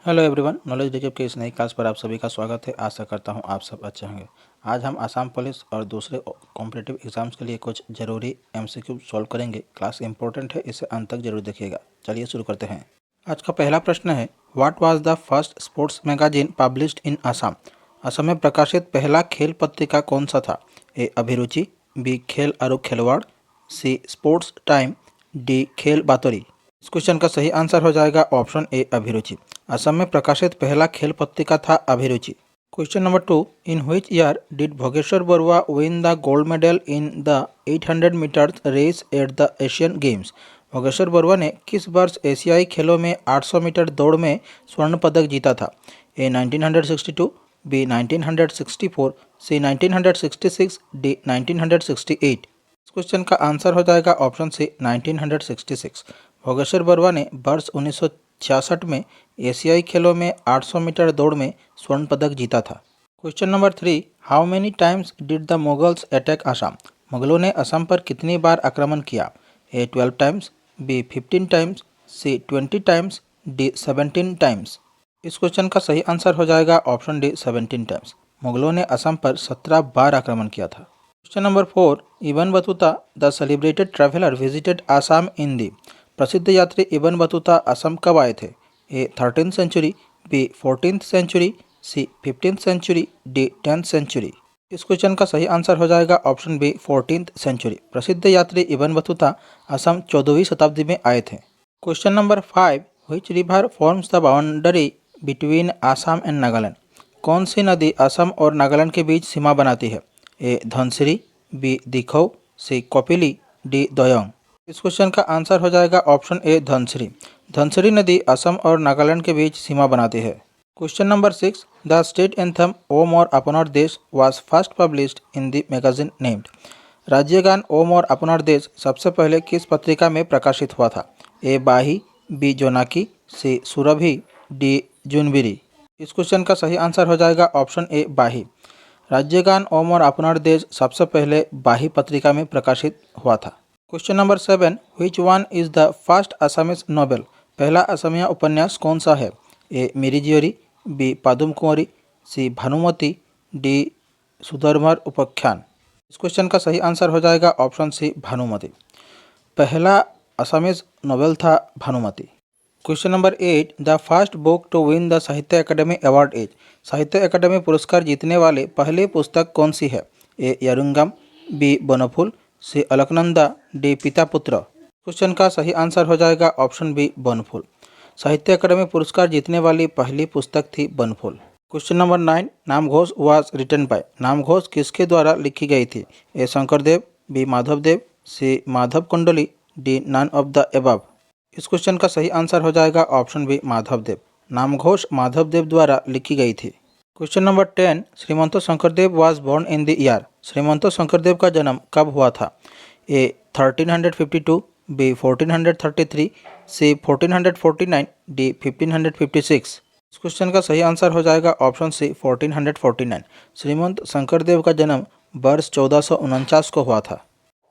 Hello everyone, knowledge डिजब के इस नई क्लास पर आप सभी का स्वागत है। आशा करता हूं आप सब अच्छे होंगे। आज हम आसाम पुलिस और दूसरे कॉम्पिटिटिव एग्जाम्स के लिए कुछ ज़रूरी एमसीक्यू सॉल्व करेंगे। क्लास इंपॉर्टेंट है, इसे अंत तक जरूर देखिएगा। चलिए शुरू करते हैं। आज का पहला प्रश्न है, what was the first sports magazine published in Assam? Assam में प्रकाशित पहला खेल पत्रिका कौन सा था? ए अभिरुचि, बी खेल और खिलवाड़, सी स्पोर्ट्स टाइम, डी खेल बातरी। इस क्वेश्चन का सही आंसर हो जाएगा ऑप्शन ए अभिरुचि। असम में प्रकाशित पहला खेल पत्रिका था Abhiruchi. Question number 2, in which year did Bhogeswar Barua win the gold medal in the 800 meters race at the Asian games? Bhogeswar Barua ने किस वर्ष एशियाई खेलों में 800 मीटर दौड़ में स्वर्ण पदक जीता था? ए 1962, बी 1964, सी 1966, डी 1968। इस क्वेश्चन का आंसर हो जाएगा ऑप्शन सी 1966। भोगेश्वर बरुआ ने वर्ष 1966 में एशियाई खेलों में 800 मीटर दौड़ में स्वर्ण पदक जीता था। Question number 3, how many times did the Mughals attack Assam? मुगलों ने असम पर कितनी बार आक्रमण किया? ए 12 टाइम्स, बी 15 टाइम्स, सी 20 टाइम्स, डी 17 टाइम्स। इस क्वेश्चन का सही आंसर हो जाएगा ऑप्शन डी 17 टाइम्स। मुगलों ने असम पर 17 बार आक्रमण किया था। Question number 4, Ibn Battuta the celebrated traveller visited Assam in the? प्रसिद्ध यात्री इबन बतूता असम कब आए थे? A 13th century, B 14th century, C 15th century, D 10th century. इस क्वेश्चन का सही आंसर हो जाएगा ऑप्शन बी 14th सेंचुरी। प्रसिद्ध यात्री इबन बतूता असम 14वीं शताब्दी में आए थे। Question number 5, which river forms the boundary between Assam and Nagaland? कौन सी नदी असम और नागालैंड के बीच सीमा बनाती है? ए धनसिरी, बी दिखौ, सी कपिली, डी दोयंग। इस क्वेश्चन का आंसर हो जाएगा ऑप्शन ए धनसिरी। धनसिरी नदी असम और नागालैंड के बीच सीमा बनाती है। Question number 6, the state anthem O Mor Aponar Desh was first published in the magazine named? राज्यगान ओ मोर अपनोर देश सबसे पहले किस पत्रिका में प्रकाशित हुआ था? ए बाही, बी जोनाकी, सी सुरभि, डी जुनबिरी। इस क्वेश्चन का सही आंसर हो जाएगा ऑप्शन ए बाही। राज्यगान ओम और अपनार देश सबसे पहले बाही पत्रिका में प्रकाशित हुआ था। Question number 7, which one is the first Assamese novel? पहला असमिया उपन्यास कौन सा है? ए मेरी जियोरी, बी पादुम कुंवरी, सी भानुमति, डी सुधर्मर उपाख्यान। इस क्वेश्चन का सही आंसर हो जाएगा ऑप्शन सी भानुमति। पहला असमीज नोवेल था Bhanumati. Question number 8, the first book to win the Sahitya Akademi award is? Sahitya Akademi पुरस्कार जीतने वाले पहली पुस्तक कौन सी है? A Iyaruingam, B Banaphul, C Alakananda, D Pita Putra. Question का सही आंसर हो जाएगा ऑप्शन बी बनफुल। साहित्य अकेडमी पुरस्कार जीतने वाली पहली पुस्तक थी Banphul. Question number 9, Namghosha was written by? Namghosha किसके द्वारा लिखी गई थी? A Shankardev, B Madhavdev, C Madhav Kundali, D none of the above. इस क्वेश्चन का सही आंसर हो जाएगा ऑप्शन बी माधवदेव। नामघोष माधवदेव द्वारा लिखी गई थी। Question number 10, Shrimanta Shankardev was born in the year? Shrimanta Shankardev का जन्म कब हुआ था? A 1352, B 1433, C 1449, D 1556। इस क्वेश्चन का सही आंसर हो जाएगा ऑप्शन सी 1449। श्रीमंत शंकरदेव का जन्म वर्ष 1449 को हुआ था।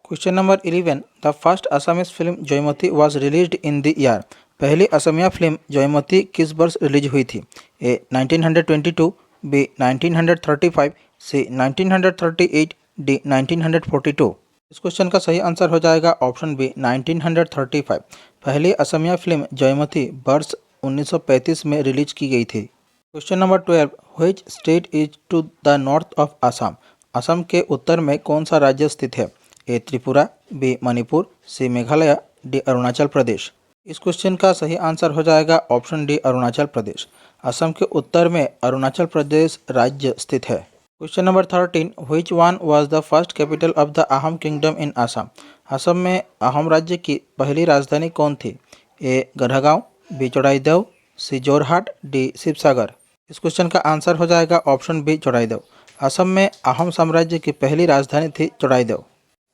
Question number 11, the first Assamese film Joymati was released in the year? पहली असमिया फिल्म जयमती किस वर्ष रिलीज हुई थी? ए 1922, बी 1935, सी 1938, डी 1942। इस क्वेश्चन का सही आंसर हो जाएगा ऑप्शन बी 1935। पहली असमिया फिल्म जयमती वर्ष 1935 में रिलीज की गई थी। Question number 12, which state is to the north of Assam? Assam के उत्तर में कौन सा राज्य स्थित है? A Tripura, B Manipur, C Meghalaya, D Arunachal Pradesh. इस क्वेश्चन का सही आंसर हो जाएगा ऑप्शन डी अरुणाचल प्रदेश। असम के उत्तर में अरुणाचल प्रदेश राज्य स्थित है। Question number 13, which one was the first capital of the Ahom kingdom in Assam? Assam में अहम राज्य की पहली राजधानी कौन थी? ए गढ़गांव, बी चौड़ाईदेव, सी जोरहाट, डी शिवसागर। इस क्वेश्चन का आंसर हो जाएगा ऑप्शन बी चौड़ाईदेव। असम में अहम साम्राज्य की पहली राजधानी थी Charaideo.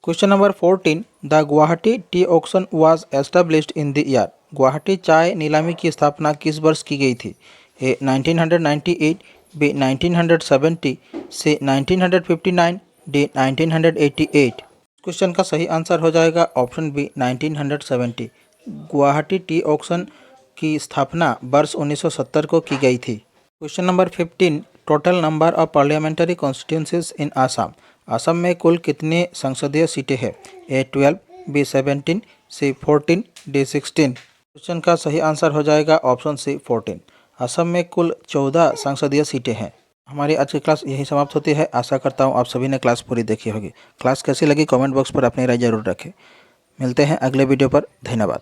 Question number 14, the Guwahati tea auction was established in the year? Guwahati चाय नीलामी की स्थापना किस वर्ष की गई थी? A 1998, B 1970, C 1959, D 1988। Question का सही आंसर हो जाएगा option B 1970। Guwahati tea auction की स्थापना वर्ष 1970 को की गई थी। Question number 15, total number of parliamentary constituencies in Assam. Assam में कुल कितनी संसदीय सीटें हैं? A12, B17, C14, D16। Question का सही आंसर हो जाएगा ऑप्शन सी 14। असम में कुल 14 संसदीय सीटें हैं। हमारी आज की क्लास यही समाप्त होती है। आशा करता हूँ आप सभी ने क्लास पूरी देखी होगी। क्लास कैसी लगी कमेंट बॉक्स पर अपनी राय जरूर रखें। मिलते हैं अगले वीडियो पर। धन्यवाद।